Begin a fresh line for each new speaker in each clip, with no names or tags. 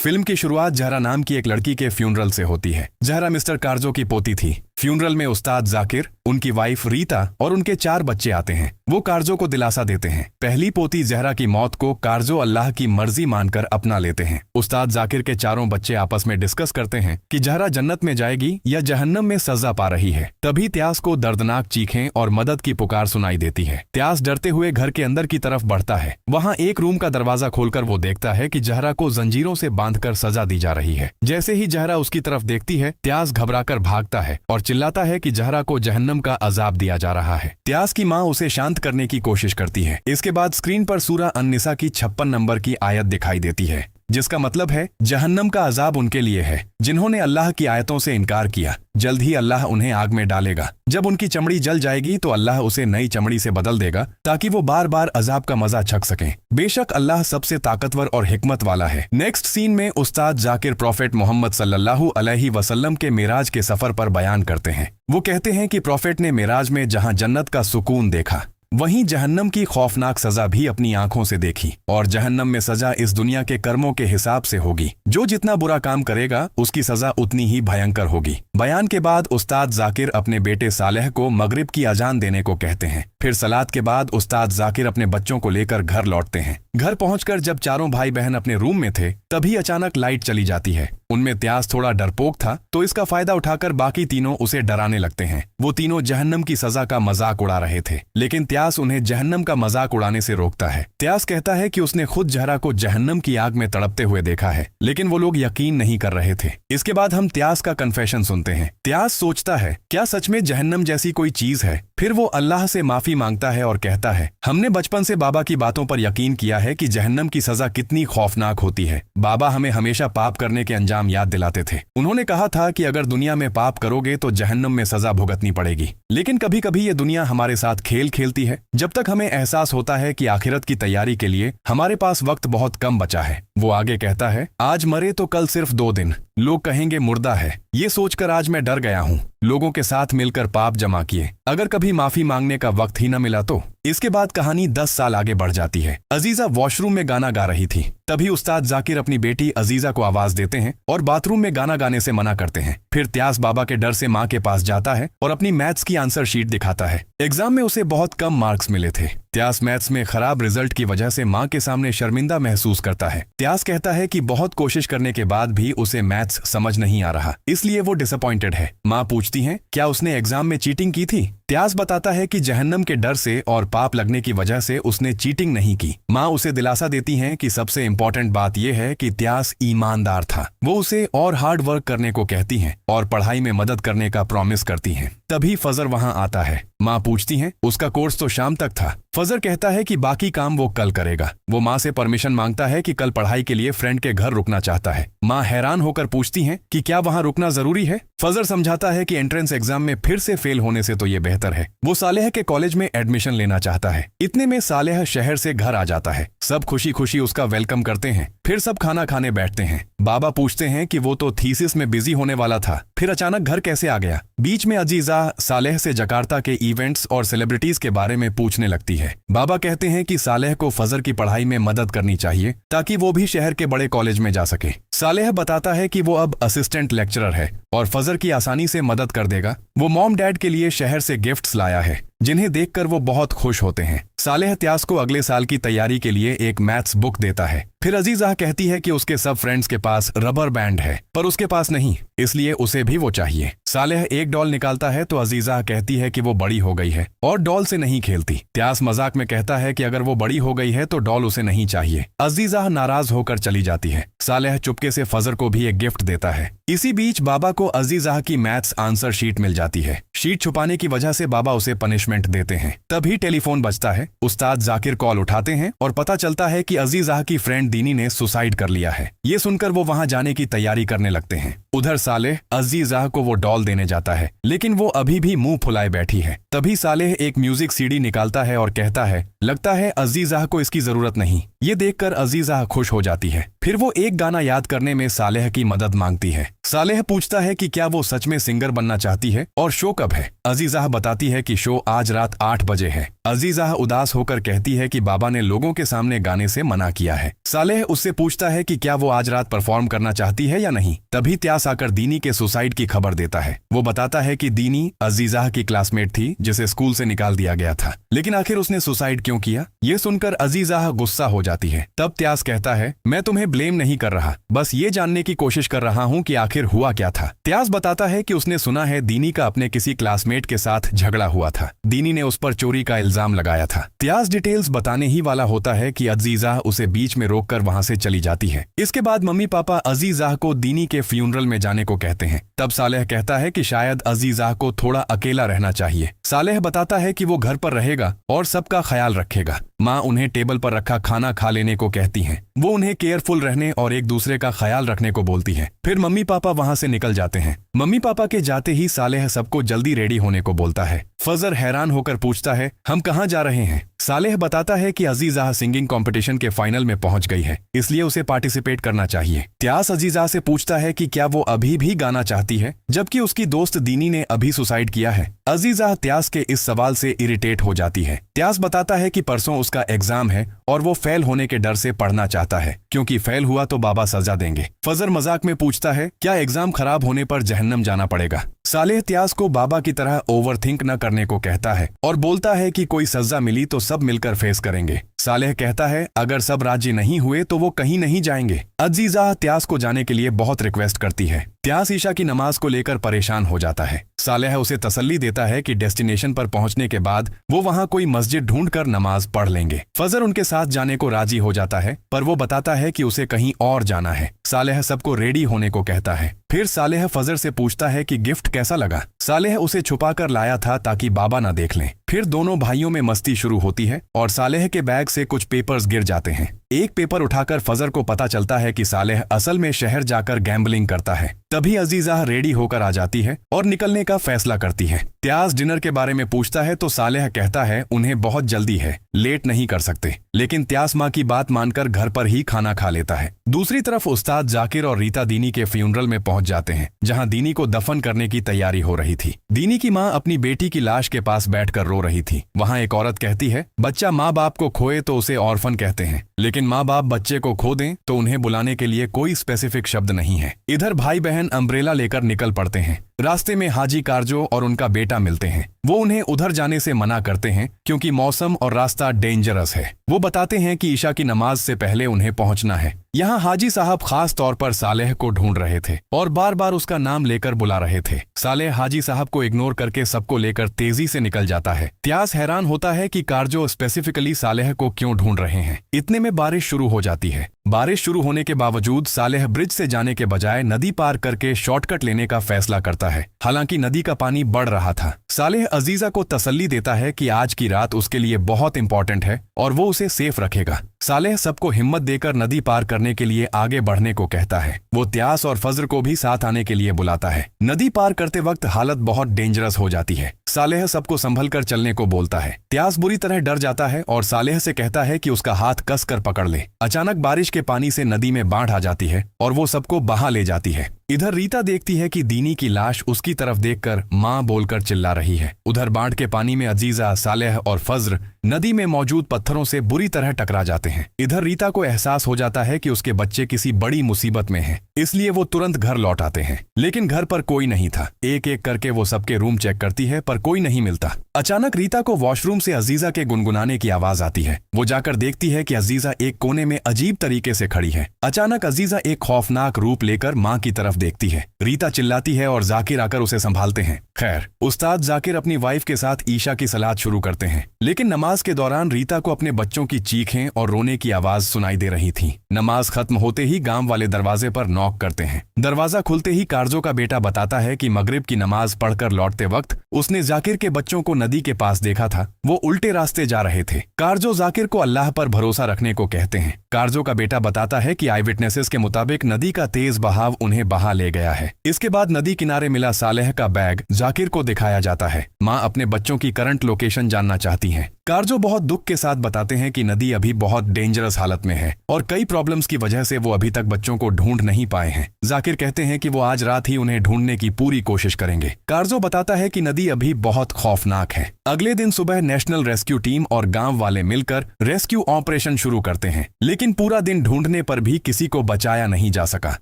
Film की शुरुआत जहरा नाम की एक लड़की के फ्यूनरल से होती है। जहरा मिस्टर कारजो की पोती थी। फ्यूनरल में उस्ताद जाकिर, उनकी वाइफ रीता और उनके 4 बच्चे आते हैं। वो कारजो को दिलासा देते हैं। पहली पोती जहरा की मौत को कारजो अल्लाह की मर्जी मानकर अपना लेते हैं। उस्ताद जाकिर के 4 बच्चे आपस में डिस्कस करते हैं कि जहरा जन्नत में जाएगी या जहन्नम में सजा पा रही है। तभी त्यास को दर्दनाक चीखें और मदद की पुकार सुनाई देती है। त्यास डरते हुए घर के अंदर की तरफ बढ़ता है। वहाँ एक रूम का दरवाजा खोलकर वो देखता है कि जहरा को जंजीरों से बांधकर सजा दी जा रही है। जैसे ही जहरा उसकी तरफ देखती है, त्यास घबराकर भागता है और चिल्लाता है कि जहरा को जहन्नम का अजाब दिया जा रहा है। त्यास की माँ उसे शांत करने की कोशिश करती है। इसके बाद स्क्रीन पर सूरा अन-निसा की 56 नंबर की आयत दिखाई देती है, जिसका मतलब है जहन्नम का अजाब उनके लिए है जिन्होंने अल्लाह की आयतों से इनकार किया। जल्द ही अल्लाह उन्हें आग में डालेगा। जब उनकी चमड़ी जल जाएगी तो अल्लाह उसे नई चमड़ी से बदल देगा ताकि वो बार बार अजाब का मजा चख सकें। बेशक अल्लाह सबसे ताकतवर और हिकमत वाला है। नेक्स्ट सीन में उस्ताद जाकिर प्रॉफेट मोहम्मद सल्लल्लाहु अलैहि वसल्लम के मेराज के सफर पर बयान करते हैं। वो कहते हैं कि प्रॉफेट ने मेराज में जहां जन्नत का सुकून देखा, वहीं जहन्नम की खौफनाक सजा भी अपनी आंखों से देखी। और जहन्नम में सजा इस दुनिया के कर्मों के हिसाब से होगी। जो जितना बुरा काम करेगा उसकी सजा उतनी ही भयंकर होगी। बयान के बाद उस्ताद जाकिर अपने बेटे सालेह को मगरिब की अजान देने को कहते हैं। फिर सलात के बाद उस्ताद जाकिर अपने बच्चों को लेकर घर लौटते हैं। घर पहुंचकर जब चारों भाई बहन अपने रूम में थे, तभी अचानक लाइट चली जाती है। उनमें त्यास थोड़ा डरपोक था, तो इसका फायदा उठाकर बाकी तीनों उसे डराने लगते हैं। वो तीनों जहन्नम की सजा का मजाक उड़ा रहे थे, लेकिन त्यास उन्हें जहन्नम का मजाक उड़ाने से रोकता है। त्यास कहता है कि उसने खुद जहरा को जहन्नम की आग में तड़पते हुए देखा है, लेकिन वो लोग यकीन नहीं कर रहे थे। इसके बाद हम त्यास का कन्फेशन सुनते हैं। त्यास सोचता है, क्या सच में जहन्नम जैसी कोई चीज है? फिर वो अल्लाह से माफी मांगता है और कहता है, हमने बचपन से बाबा की बातों पर यकीन किया है कि जहन्नम की सजा कितनी खौफनाक होती है। बाबा हमें हमेशा पाप करने के अंजाम याद दिलाते थे। उन्होंने कहा था कि अगर दुनिया में पाप करोगे तो जहन्नम में सजा भुगतनी पड़ेगी। लेकिन कभी कभी ये दुनिया हमारे साथ खेल खेलती है। जब तक हमें एहसास होता है कि आखिरत की तैयारी के लिए हमारे पास वक्त बहुत कम बचा है। वो आगे कहता है, आज मरे तो कल सिर्फ 2 दिन, लोग कहेंगे मुर्दा है। ये सोचकर आज मैं डर गया हूँ। लोगों के साथ मिलकर पाप जमा किए, अगर कभी माफी मांगने का वक्त ही न मिला तो। इसके बाद कहानी 10 साल आगे बढ़ जाती है। अजीजा वॉशरूम में गाना गा रही थी। तभी उस्ताद जाकिर अपनी बेटी अजीजा को आवाज देते हैं और बाथरूम में गाना गाने से मना करते हैं। फिर त्यास बाबा के डर से माँ के पास जाता है और अपनी मैथ्स की आंसर शीट दिखाता है। एग्जाम में उसे बहुत कम मार्क्स मिले थे। त्यास मैथ्स में खराब रिजल्ट की वजह से माँ के सामने शर्मिंदा महसूस करता है। त्यास कहता है कि बहुत कोशिश करने के बाद भी उसे मैथ्स समझ नहीं आ रहा, इसलिए वो डिसअपॉइंटेड है। माँ पूछती है, क्या उसने एग्जाम में चीटिंग की थी? त्यास बताता है कि जहन्नम के डर से और पाप लगने की वजह से उसने चीटिंग नहीं की। माँ उसे दिलासा देती हैं कि सबसे इम्पोर्टेंट बात यह है कि त्यास ईमानदार था। वो उसे और हार्ड वर्क करने को कहती हैं और पढ़ाई में मदद करने का प्रॉमिस करती हैं। तभी फजर वहाँ आता है। माँ पूछती हैं, उसका कोर्स तो शाम तक था। फजर कहता है कि बाकी काम वो कल करेगा। वो माँ से परमिशन मांगता है कि कल पढ़ाई के लिए फ्रेंड के घर रुकना चाहता है। माँ हैरान होकर पूछती हैं कि क्या वहाँ रुकना जरूरी है? फजर समझाता है कि एंट्रेंस एग्जाम में फिर से फेल होने से तो ये बेहतर है। वो सालेह के कॉलेज में एडमिशन लेना चाहता है। इतने में सालेह शहर से घर आ जाता है। सब खुशी खुशी उसका वेलकम करते हैं। फिर सब खाना खाने बैठते हैं। बाबा पूछते हैं कि वो तो थीसिस में बिजी होने वाला था, फिर अचानक घर कैसे आ गया? बीच में अजीजा सालेह से जकार्ता के इवेंट्स और सेलिब्रिटीज के बारे में पूछने लगती है। बाबा कहते हैं कि सालेह को फजर की पढ़ाई में मदद करनी चाहिए ताकि वो भी शहर के बड़े कॉलेज में जा सके। सालेह बताता है कि वो अब असिस्टेंट लेक्चरर है और फजर की आसानी से मदद कर देगा। वो मॉम डैड के लिए शहर से गिफ्ट्स लाया है, जिन्हें देखकर वो बहुत खुश होते हैं। सालेह त्यास को अगले साल की तैयारी के लिए एक मैथ्स बुक देता है। फिर अजीजा कहती है कि उसके सब फ्रेंड्स के पास रबर बैंड है, पर उसके पास नहीं, इसलिए उसे भी वो चाहिए। सालेह एक डॉल निकालता है तो अजीजा कहती है कि वो बड़ी हो गई है और डॉल से नहीं खेलती। त्यास मजाक में कहता है कि अगर वो बड़ी हो गई है तो डॉल उसे नहीं चाहिए। अजीजा नाराज होकर चली जाती है। सालेह चुपके से फजर को भी एक गिफ्ट देता है। इसी बीच बाबा को अजीजा की मैथ्स आंसर शीट मिल जाती है। शीट छुपाने की वजह से बाबा उसे पनिशमेंट देते हैं। तभी टेलीफोन बजता है। उस्ताद जाकिर कॉल उठाते हैं और पता चलता है कि अजीजा की फ्रेंड दीनी ने सुसाइड कर लिया है। ये सुनकर वो वहां जाने की तैयारी करने लगते हैं। उधर सालेह अजीजा को वो डॉल देने जाता है, लेकिन वो अभी भी मुंह फुलाए बैठी है। तभी सालेह एक म्यूजिक सीडी निकालता है और कहता है, लगता है अजीजा को इसकी जरूरत नहीं। ये देखकर अजीजा खुश हो जाती है। फिर वो एक गाना याद करने में सालेह की मदद मांगती है। सालेह पूछता है कि क्या वो सच में सिंगर बनना चाहती है और शो कब है। अजीजा बताती है कि शो आज रात 8 बजे है। अजीजा उदास होकर कहती है कि बाबा ने लोगों के सामने गाने से मना किया है। सालेह उससे पूछता है कि क्या वो आज रात परफॉर्म करना चाहती है या नहीं। तभी त्यास आकर दीनी के सुसाइड की खबर देता है। वो बताता है कि दीनी अजीजा की क्लासमेट थी जिसे स्कूल से निकाल दिया गया था, लेकिन आखिर उसने सुसाइड क्यों किया? ये सुनकर अजीजा गुस्सा हो जाती है। तब त्यास कहता है, मैं तुम्हें ब्लेम नहीं कर रहा, बस ये जानने की कोशिश कर रहा हूँ कि आखिर हुआ क्या था। त्यास बताता है कि उसने सुना है दीनी का अपने किसी क्लासमेट के साथ झगड़ा हुआ था। दीनी ने उस पर चोरी का इल्जाम लगाया था। त्यास डिटेल्स बताने ही वाला होता है कि अजीजा उसे बीच में रोककर वहां से चली जाती है। इसके बाद मम्मी पापा अजीजा को दीनी के फ्यूनरल में जाने को कहते हैं। तब सालेह कहता है कि शायद अजीजा को थोड़ा अकेला रहना चाहिए। सालेह बताता है कि वो घर पर रहेगा और सबका ख्याल रखेगा। माँ उन्हें टेबल पर रखा खाना खा लेने को कहती हैं। वो उन्हें केयरफुल रहने और एक दूसरे का ख्याल रखने को बोलती है। फिर मम्मी पापा वहां से निकल जाते हैं। मम्मी पापा के जाते ही सालेह सबको जल्दी रेडी होने को बोलता है। फजर हैरान होकर पूछता है, हम कहाँ जा रहे हैं? सालेह बताता है कि अजीजा सिंगिंग कंपटीशन के फाइनल में पहुंच गई है, इसलिए उसे पार्टिसिपेट करना चाहिए। त्यास अजीजा से पूछता है कि क्या वो अभी भी गाना चाहती है, जबकि उसकी दोस्त दीनी ने अभी सुसाइड किया है। अजीजा त्यास के इस सवाल से इरिटेट हो जाती है। त्यास बताता है कि परसों उसका एग्जाम है और वो फेल होने के डर से पढ़ना चाहता है, क्योंकि फेल हुआ तो बाबा सजा देंगे। फजर मजाक में पूछता है, क्या एग्जाम खराब होने पर जहन्नम जाना पड़ेगा? सालेह त्यास को बाबा की तरह ओवरथिंक न करने को कहता है और बोलता है कि कोई सजा मिली तो सब मिलकर फेस करेंगे। सालेह कहता है, अगर सब राजी नहीं हुए तो वो कहीं नहीं जाएंगे। अजीजा त्यास को जाने के लिए बहुत रिक्वेस्ट करती है। त्यास ईशा की नमाज को लेकर परेशान हो जाता है। सालेह उसे तसल्ली देता है कि डेस्टिनेशन पर पहुंचने के बाद वो वहां कोई मस्जिद ढूंढकर नमाज पढ़ लेंगे। फजर उनके साथ जाने को राजी हो जाता है, पर वो बताता है कि उसे कहीं और जाना है। सालेह सबको रेडी होने को कहता है। फिर सालेह फजर से पूछता है कि गिफ्ट कैसा लगा। सालेह उसे छुपा कर लाया था ताकि बाबा ना देख लें। फिर दोनों भाइयों में मस्ती शुरू होती है और सालेह के बैग से कुछ पेपर्स गिर जाते हैं। एक पेपर उठाकर फजर को पता चलता है कि सालेह असल में शहर जाकर गैम्बलिंग करता है। तभी अजीजा रेडी होकर आ जाती है और निकलने का फैसला करती है। त्यास डिनर के बारे में पूछता है तो सालेह कहता है उन्हें बहुत जल्दी है, लेट नहीं कर सकते, लेकिन त्यास माँ की बात मानकर घर पर ही खाना खा लेता है। दूसरी तरफ उस्ताद जाकिर और रीता दीनी के फ्यूनरल में पहुंच जाते हैं, जहां दीनी को दफन करने की तैयारी हो रही थी। दीनी की माँ अपनी बेटी की लाश के पास बैठकर रो रही थी। वहां एक औरत कहती है, बच्चा माँ बाप को खोए तो उसे ऑर्फन कहते हैं, लेकिन माँ बाप बच्चे को खो दें तो उन्हें बुलाने के लिए कोई स्पेसिफिक शब्द नहीं है। इधर भाई बहन अम्ब्रेला लेकर निकल पड़ते हैं। रास्ते में हाजी कारजो और उनका बेटा मिलते हैं। वो उन्हें उधर जाने से मना करते हैं क्योंकि मौसम और रास्ता डेंजरस है। वो बताते हैं कि ईशा की नमाज से पहले उन्हें पहुंचना है। यहाँ हाजी साहब खास तौर पर सालेह को ढूंढ रहे थे और बार बार उसका नाम लेकर बुला रहे थे। सालेह हाजी साहब को इग्नोर करके सबको लेकर तेजी से निकल जाता है। त्यास हैरान होता है कि कारजो स्पेसिफिकली सालेह को क्यों ढूंढ रहे हैं। इतने में बारिश शुरू हो जाती है। बारिश शुरू होने के बावजूद सालेह ब्रिज से जाने के बजाय नदी पार करके शॉर्टकट लेने का फैसला करता है। हालांकि नदी का पानी बढ़ रहा था। सालेह अजीजा को तसल्ली देता है कि आज की रात उसके लिए बहुत इंपॉर्टेंट है और वो उसे सेफ रखेगा। सालेह सबको हिम्मत देकर नदी पार करने के लिए आगे बढ़ने को कहता है। वो त्यास और फजर को भी साथ आने के लिए बुलाता है। नदी पार करते वक्त हालत बहुत डेंजरस हो जाती है। सालेह सबको संभल कर चलने को बोलता है। त्यास बुरी तरह डर जाता है और सालेह से कहता है कि उसका हाथ कस कर पकड़ ले। अचानक बारिश के पानी से नदी में बाढ़ आ जाती है और वो सबको बहा ले जाती है। इधर रीता देखती है कि दीनी की लाश उसकी तरफ देखकर माँ बोलकर चिल्ला रही है। उधर बाढ़ के पानी में अजीजा, सालेह और फज्र नदी में मौजूद पत्थरों से बुरी तरह टकरा जाते हैं। इधर रीता को एहसास हो जाता है कि उसके बच्चे किसी बड़ी मुसीबत में हैं, इसलिए वो तुरंत घर लौट आते हैं। लेकिन घर पर कोई नहीं था। एक एक करके वो सबके रूम चेक करती है पर कोई नहीं मिलता। अचानक रीता को वॉशरूम से अजीजा के गुनगुनाने की आवाज आती है। वो जाकर देखती है कि अजीजा एक कोने में अजीब तरीके से खड़ी है। अचानक अजीजा एक खौफनाक रूप लेकर माँ की तरफ देखती है। रीता चिल्लाती है और जाकिर आकर उसे संभालते हैं। खैर, उस्ताद जाकिर अपनी वाइफ के साथ ईशा की सलात शुरू करते हैं, लेकिन नमाज के दौरान रीता को अपने बच्चों की चीखें और रोने की आवाज सुनाई दे रही थी। नमाज खत्म होते ही गांव वाले दरवाजे पर नॉक करते हैं। दरवाजा खुलते ही कारजो का बेटा बताता है कि मगरिब की नमाज पढ़कर लौटते वक्त उसने जाकिर के बच्चों को नदी के पास देखा था। वो उल्टे रास्ते जा रहे थे। कारजो जाकिर को अल्लाह पर भरोसा रखने को कहते हैं। कारजो का बेटा बताता है कि आई विटनेसेस के मुताबिक नदी का तेज बहाव उन्हें बहा ले गया है। इसके बाद नदी किनारे मिला सालेह का बैग जाकिर जाकिर को दिखाया जाता है। माँ अपने बच्चों की करंट लोकेशन जानना चाहती हैं। कारजो बहुत दुख के साथ बताते हैं कि नदी अभी बहुत डेंजरस हालत में है और कई प्रॉब्लम्स की वजह से वो अभी तक बच्चों को ढूंढ नहीं पाए हैं। जाकिर कहते हैं कि वो आज रात ही उन्हें ढूंढने की पूरी कोशिश करेंगे। कारजो बताता है कि नदी अभी बहुत खौफनाक है। अगले दिन सुबह नेशनल रेस्क्यू टीम और गांव वाले मिलकर रेस्क्यू ऑपरेशन शुरू करते हैं, लेकिन पूरा दिन ढूंढने पर भी किसी को बचाया नहीं जा सका।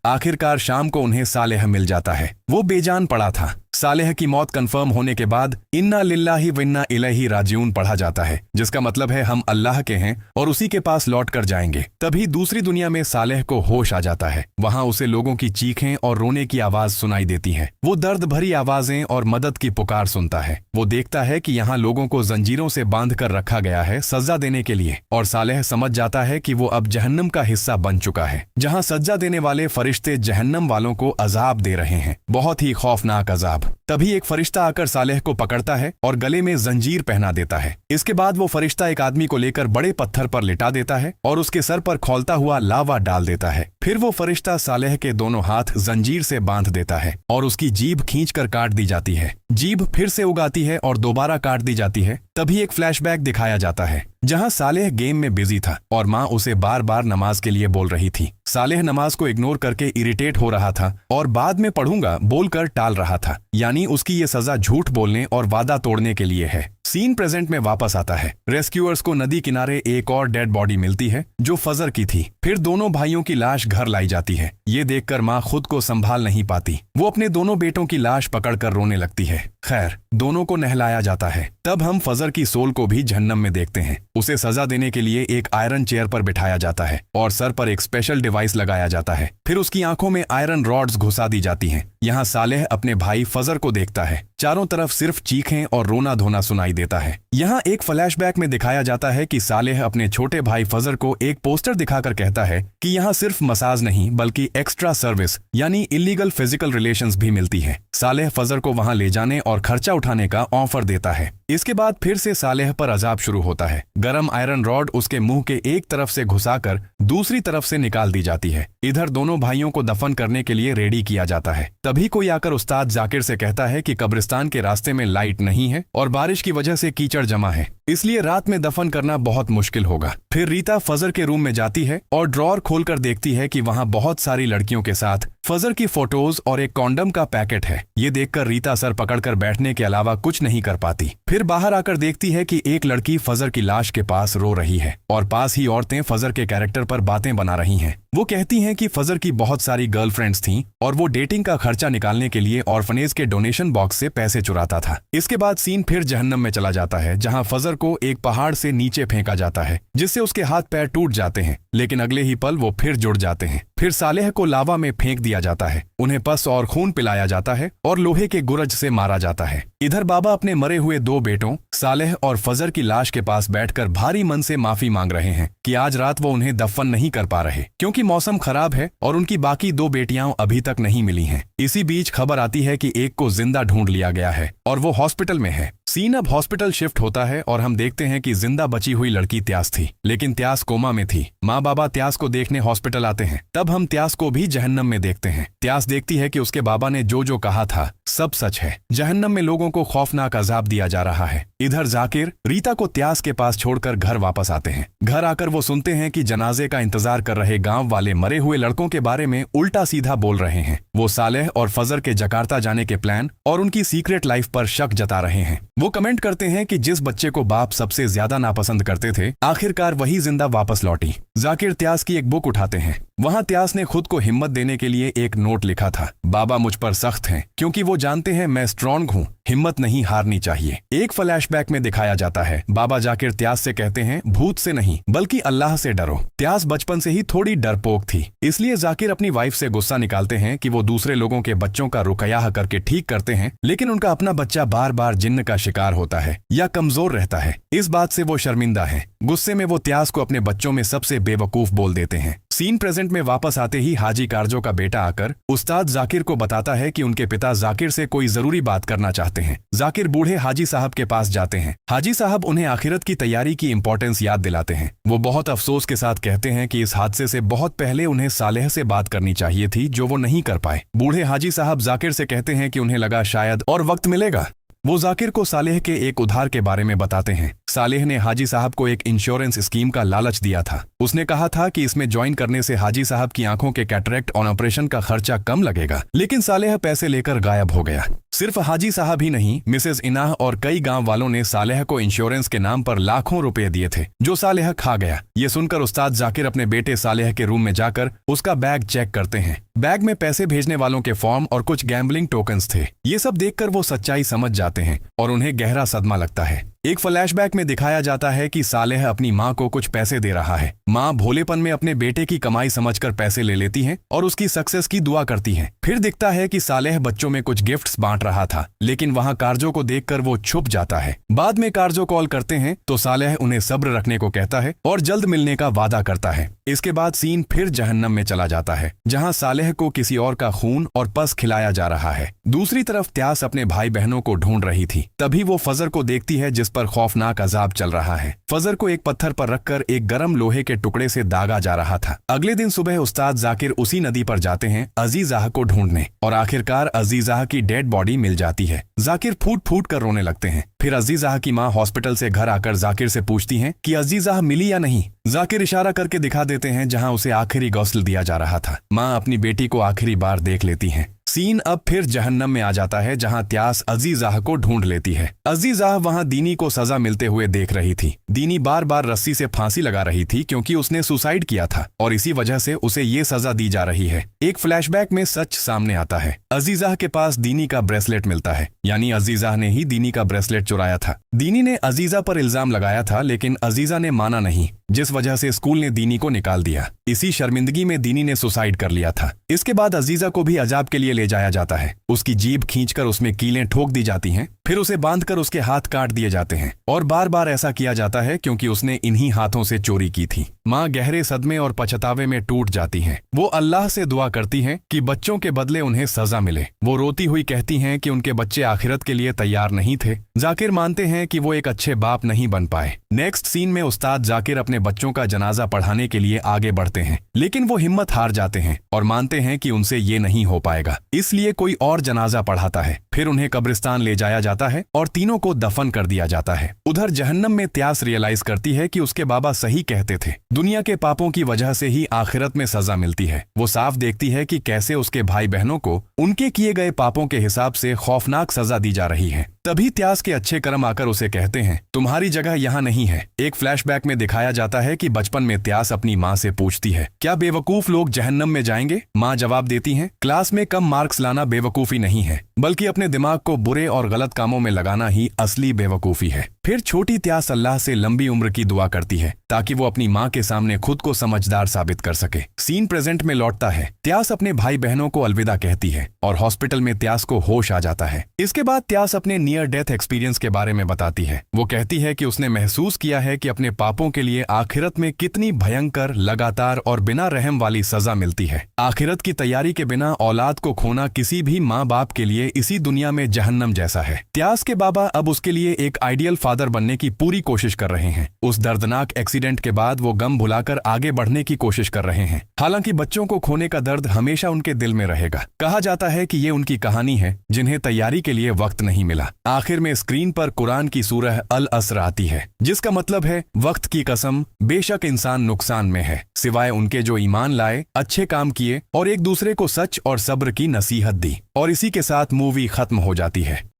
आखिरकार शाम को उन्हें सालेह मिल जाता है। वो बेजान पड़ा था। सालेह की मौत कंफर्म होने के बाद इन्ना लिल्लाहि व इन्ना इलैहि राजिऊन पढ़ा जाता है, जिसका मतलब है हम अल्लाह के हैं और उसी के पास लौट कर जाएंगे। तभी दूसरी दुनिया में सालेह को होश आ जाता है। वहाँ उसे लोगों की चीखें और रोने की आवाज सुनाई देती है। वो दर्द भरी आवाजें और मदद की पुकार सुनता है। वो देखता है कि यहाँ लोगों को जंजीरों से बांध कर रखा गया है सजा देने के लिए, और सालेह समझ जाता है कि वो अब जहन्नम का हिस्सा बन चुका है, जहाँ सजा देने वाले फरिश्ते जहन्नम वालों को अजाब दे रहे हैं, बहुत ही खौफनाक अजाब। तभी एक फरिश्ता आकर सालेह को पकड़ता है और गले में जंजीर पहना देता है। इसके बाद वो फरिश्ता एक आदमी को लेकर बड़े पत्थर पर लिटा देता है और उसके सर पर खौलता हुआ लावा डाल देता है। फिर वो फरिश्ता सालेह के दोनों हाथ जंजीर से बांध देता है और उसकी जीभ खींचकर काट दी जाती है। जीभ फिर से उगाती है और दोबारा काट दी जाती है। तभी एक फ्लैशबैक दिखाया जाता है जहां सालेह गेम में बिजी था और माँ उसे बार बार नमाज के लिए बोल रही थी। सालेह नमाज को इग्नोर करके इरिटेट हो रहा था और बाद में पढ़ूंगा बोलकर टाल रहा था, यानी उसकी ये सजा झूठ बोलने और वादा तोड़ने के लिए है। सीन प्रेजेंट में वापस आता है। रेस्क्यूअर्स को नदी किनारे एक और डेड बॉडी मिलती है जो फजर की थी। फिर दोनों भाइयों की लाश घर लाई जाती है। ये देखकर माँ खुद को संभाल नहीं पाती। वो अपने दोनों बेटों की लाश पकड़कर रोने लगती है। खैर, दोनों को नहलाया जाता है। तब हम फजर की सोल को भी जहन्नम में देखते हैं। उसे सजा देने के लिए एक आयरन चेयर पर बिठाया जाता है और सर पर एक स्पेशल डिवाइस लगाया जाता है। फिर उसकी आंखों में आयरन रॉड्स घुसा दी जाती हैं। यहाँ सालेह अपने भाई फजर को देखता है। चारों तरफ सिर्फ चीखें और रोना धोना सुनाई देता है। यहाँ एक फ्लैशबैक में दिखाया जाता है कि सालेह अपने छोटे भाई फजर को एक पोस्टर दिखाकर कहता है कि यहाँ सिर्फ मसाज नहीं बल्कि एक्स्ट्रा सर्विस यानी इलीगल फिजिकल रिलेशंस भी मिलती है। सालेह फजर को वहाँ ले जाने और खर्चा उठाने का ऑफर देता है। इसके बाद फिर से सालेह पर अजाब शुरू होता है। गरम आयरन रॉड उसके मुंह के एक तरफ से घुसाकर दूसरी तरफ से निकाल दी जाती है। इधर दोनों भाइयों को दफन करने के लिए रेडी किया जाता है। तभी कोई आकर उस्ताद जाकिर से कहता है कि कब्रिस्तान के रास्ते में लाइट नहीं है और बारिश की वजह से कीचड़ जमा है, इसलिए रात में दफन करना बहुत मुश्किल होगा। फिर रीता फजर के रूम में जाती है और ड्रॉर खोलकर देखती है कि वहाँ बहुत सारी लड़कियों के साथ फजर की फोटोज और एक कॉन्डम का पैकेट है। ये देखकर रीता सर पकड़कर बैठने के अलावा कुछ नहीं कर पाती। फिर बाहर आकर देखती है कि एक लड़की फजर की लाश के पास रो रही है और पास ही औरतें फजर के कैरेक्टर पर बातें बना रही हैं। वो कहती हैं कि फजर की बहुत सारी गर्लफ्रेंड्स थीं और वो डेटिंग का खर्चा निकालने के लिए ऑर्फनेज के डोनेशन बॉक्स से पैसे चुराता था। इसके बाद सीन फिर जहन्नम में चला जाता है जहां फजर को एक पहाड़ से नीचे फेंका जाता है जिससे उसके हाथ पैर टूट जाते हैं, लेकिन अगले ही पल वो फिर जुड़ जाते हैं। फिर सालेह को लावा में फेंक दिया जाता है। उन्हें पस और खून पिलाया जाता है और लोहे के गुरज से मारा जाता है। इधर बाबा अपने मरे हुए दो बेटों सालेह और फजर की लाश के पास बैठकर भारी मन से माफी मांग रहे हैं कि आज रात वो उन्हें दफन नहीं कर पा रहे क्योंकि मौसम खराब है और उनकी बाकी दो बेटियां अभी तक नहीं मिली हैं। इसी बीच खबर आती है कि एक को जिंदा ढूंढ लिया गया है और वो हॉस्पिटल में है। सीन अब हॉस्पिटल शिफ्ट होता है और हम देखते हैं कि जिंदा बची हुई लड़की त्यास थी, लेकिन त्यास कोमा में थी। माँ बाबा त्यास को देखने हॉस्पिटल आते हैं। तब हम त्यास को भी जहन्नम में देखते हैं। त्यास देखती है कि उसके बाबा ने जो जो कहा था सब सच है। जहन्नम में लोगों को खौफनाक अजाब दिया जा रहा है। इधर जाकिर रीता को त्यास के पास छोड़कर घर वापस आते हैं। घर आकर वो सुनते हैं कि जनाजे का इंतजार कर रहे गांव वाले मरे हुए लड़कों के बारे में उल्टा सीधा बोल रहे हैं। वो सालेह और फजर के जकार्ता जाने के प्लान और उनकी सीक्रेट लाइफ पर शक जता रहे हैं। वो कमेंट करते हैं कि जिस बच्चे को बाप सबसे ज्यादा नापसंद करते थे आखिरकार वही जिंदा वापस लौटी। जाकिर त्यास की एक बुक उठाते हैं। वहाँ त्यास ने खुद को हिम्मत देने के लिए एक नोट लिखा था, बाबा मुझ पर सख्त हैं क्योंकि वो जानते हैं मैं स्ट्रांग हूँ, हिम्मत नहीं हारनी चाहिए। एक फ्लैशबैक में दिखाया जाता है बाबा जाकिर त्यास से कहते हैं भूत से नहीं बल्कि अल्लाह से डरो। त्यास बचपन से ही थोड़ी डरपोक थी, इसलिए जाकिर अपनी वाइफ से गुस्सा निकालते हैं कि वो दूसरे लोगों के बच्चों का रुकयाह करके ठीक करते हैं, लेकिन उनका अपना बच्चा बार बार जिन्न का शिकार होता है या कमजोर रहता है। इस बात से वो शर्मिंदा है। गुस्से में वो त्यास को अपने बच्चों में सबसे बेवकूफ बोल देते हैं। सीन प्रेजेंट में वापस आते ही हाजी कारजो का बेटा आकर उस्ताद जाकिर को बताता है कि उनके पिता जाकिर से कोई जरूरी बात करना चाहते हैं। जाकिर बूढ़े हाजी साहब के पास जाते हैं। हाजी साहब उन्हें आखिरत की तैयारी की इंपॉर्टेंस याद दिलाते हैं। वो बहुत अफसोस के साथ कहते हैं कि इस हादसे से बहुत पहले उन्हें सालेह से बात करनी चाहिए थी, जो वो नहीं कर पाए। बूढ़े हाजी साहब जाकिर से कहते हैं कि उन्हें लगा शायद और वक्त मिलेगा। वो जाकिर को सालेह के एक उधार के बारे में बताते हैं। सालेह ने हाजी साहब को एक इंश्योरेंस स्कीम का लालच दिया था। उसने कहा था कि इसमें ज्वाइन करने से हाजी साहब की आंखों के कैटरेक्ट और ऑपरेशन का खर्चा कम लगेगा, लेकिन सालेह पैसे लेकर गायब हो गया। सिर्फ हाजी साहब ही नहीं, मिसेस इनाह और कई गांव वालों ने सालेह को इंश्योरेंस के नाम पर लाखों रुपए दिए थे, जो सालेह खा गया। ये सुनकर उस्ताद जाकिर अपने बेटे सालेह के रूम में जाकर उसका बैग चेक करते हैं। बैग में पैसे भेजने वालों के फॉर्म और कुछ गैम्बलिंग टोकन्स थे। ये सब देखकर वो सच्चाई समझ जाते हैं और उन्हें गहरा सदमा लगता है। एक फ्लैशबैक में दिखाया जाता है कि सालेह अपनी माँ को कुछ पैसे दे रहा है। माँ भोलेपन में अपने बेटे की कमाई समझकर पैसे ले लेती हैं और उसकी सक्सेस की दुआ करती हैं। फिर दिखता है कि सालेह बच्चों में कुछ गिफ्ट्स बांट रहा था, लेकिन वहाँ कारजो को देखकर वो छुप जाता है। बाद में कारजो कॉल करते हैं तो सालेह उन्हें सब्र रखने को कहता है और जल्द मिलने का वादा करता है। इसके बाद सीन फिर जहन्नम में चला जाता है, जहाँ सालेह को किसी और का खून और पस खिलाया जा रहा है। दूसरी तरफ त्यास अपने भाई बहनों को ढूंढ रही थी। तभी वो फजर को देखती है, जिस पर खौफनाक अजाब चल रहा है। फजर को एक पत्थर पर रखकर एक गर्म लोहे के टुकड़े से दागा जा रहा था। अगले दिन सुबह उस्ताद जाकिर उसी नदी पर जाते हैं अजीजाह को ढूंढने, और आखिरकार अजीजाह की डेड बॉडी मिल जाती है। जाकिर फूट फूट कर रोने लगते हैं। फिर अजीजाह की माँ हॉस्पिटल से घर आकर जाकिर से पूछती हैं कि अजीजाह मिली या नहीं। जाकिर इशारा करके दिखा देते हैं जहां उसे आखिरी गौसल दिया जा रहा था। माँ अपनी बेटी को आखिरी बार देख लेती हैं। सीन अब फिर जहन्नम में आ जाता है, जहां त्यास अजीजाह को ढूंढ लेती है। अजीजाह वहां दीनी को सजा मिलते हुए देख रही थी। दीनी बार बार रस्सी से फांसी लगा रही थी क्योंकि उसने सुसाइड किया था, और इसी वजह से उसे ये सजा दी जा रही है। एक फ्लैशबैक में सच सामने आता है। अजीजाह के पास दीनी का ब्रेसलेट मिलता है, यानी अजीजाह ने ही दीनी का ब्रेसलेट चुराया था। दीनी ने अजीजा पर इल्जाम लगाया था, लेकिन अजीजा ने माना नहीं, जिस वजह से स्कूल ने दीनी को निकाल दिया। इसी शर्मिंदगी में दीनी ने सुसाइड कर लिया था। इसके बाद अजीजा को भी अजाब के लिए ले जाया जाता है। उसकी जीभ खींचकर उसमें कीलें ठोक दी जाती हैं, फिर उसे बांधकर उसके हाथ काट दिए जाते हैं, और बार बार ऐसा किया जाता है क्योंकि उसने इन्हीं हाथों से चोरी की थी। माँ गहरे सदमे और पछतावे में टूट जाती हैं। वो अल्लाह से दुआ करती हैं कि बच्चों के बदले उन्हें सजा मिले। वो रोती हुई कहती हैं कि उनके बच्चे आखिरत के लिए तैयार नहीं थे। जाकिर मानते हैं कि वो एक अच्छे बाप नहीं बन पाए। नेक्स्ट सीन में उस्ताद जाकिर अपने बच्चों का जनाजा पढ़ाने के लिए आगे बढ़ते हैं, लेकिन वो हिम्मत हार जाते हैं और मानते हैं कि उनसे ये नहीं हो पाएगा। इसलिए कोई और जनाजा पढ़ाता है। फिर उन्हें कब्रिस्तान ले जाया जाता है और तीनों को दफन कर दिया जाता है। उधर जहन्नम में त्यास रियलाइज करती है कि उसके बाबा सही कहते थे, दुनिया के पापों की वजह से ही आखिरत में सजा मिलती है। वो साफ देखती है कि कैसे उसके भाई बहनों को उनके किए गए पापों के हिसाब से खौफनाक सजा दी जा रही है। तभी त्यास के अच्छे कर्म आकर उसे कहते हैं, तुम्हारी जगह यहाँ नहीं है। एक फ्लैशबैक में दिखाया जाता है कि बचपन में त्यास अपनी माँ से पूछती है, क्या बेवकूफ लोग जहन्नम में जाएंगे? माँ जवाब देती हैं, क्लास में कम मार्क्स लाना बेवकूफी नहीं है, बल्कि अपने दिमाग को बुरे और गलत कामों में लगाना ही असली बेवकूफी है। फिर छोटी त्यास अल्लाह से लंबी उम्र की दुआ करती है ताकि वो अपनी माँ के सामने खुद को समझदार साबित कर सके। सीन प्रेजेंट में लौटता है। त्यास अपने भाई बहनों को अलविदा कहती है और हॉस्पिटल में त्यास को होश आ जाता है। इसके बाद त्यास अपने नियर डेथ एक्सपीरियंस के बारे में बताती है। वो कहती है कि उसने महसूस किया है कि अपने पापों के लिए आखिरत में कितनी भयंकर, लगातार और बिना रहम वाली सजा मिलती है। आखिरत की तैयारी के बिना औलाद को खोना किसी भी माँ बाप के लिए इसी दुनिया में जहन्नम जैसा है। त्यास के बाबा अब उसके लिए एक आइडियल फादर बनने की पूरी कोशिश कर रहे हैं। उस दर्दनाक एक्सीडेंट के बाद वो गम भुलाकर आगे बढ़ने की कोशिश कर रहे हैं। हालांकि बच्चों को खोने का दर्द हमेशा उनके दिल में रहेगा। कहा जाता है कि ये उनकी कहानी है जिन्हें तैयारी के लिए वक्त नहीं मिला। आखिर में स्क्रीन पर कुरान की सूरह अल असर आती है, जिसका मतलब है वक्त की कसम, बेशक इंसान नुकसान में है, सिवाय उनके जो ईमान लाए, अच्छे काम किए और एक दूसरे को सच और सब्र की नसीहत दी। और इसी के साथ मूवी खत्म हो जाती है।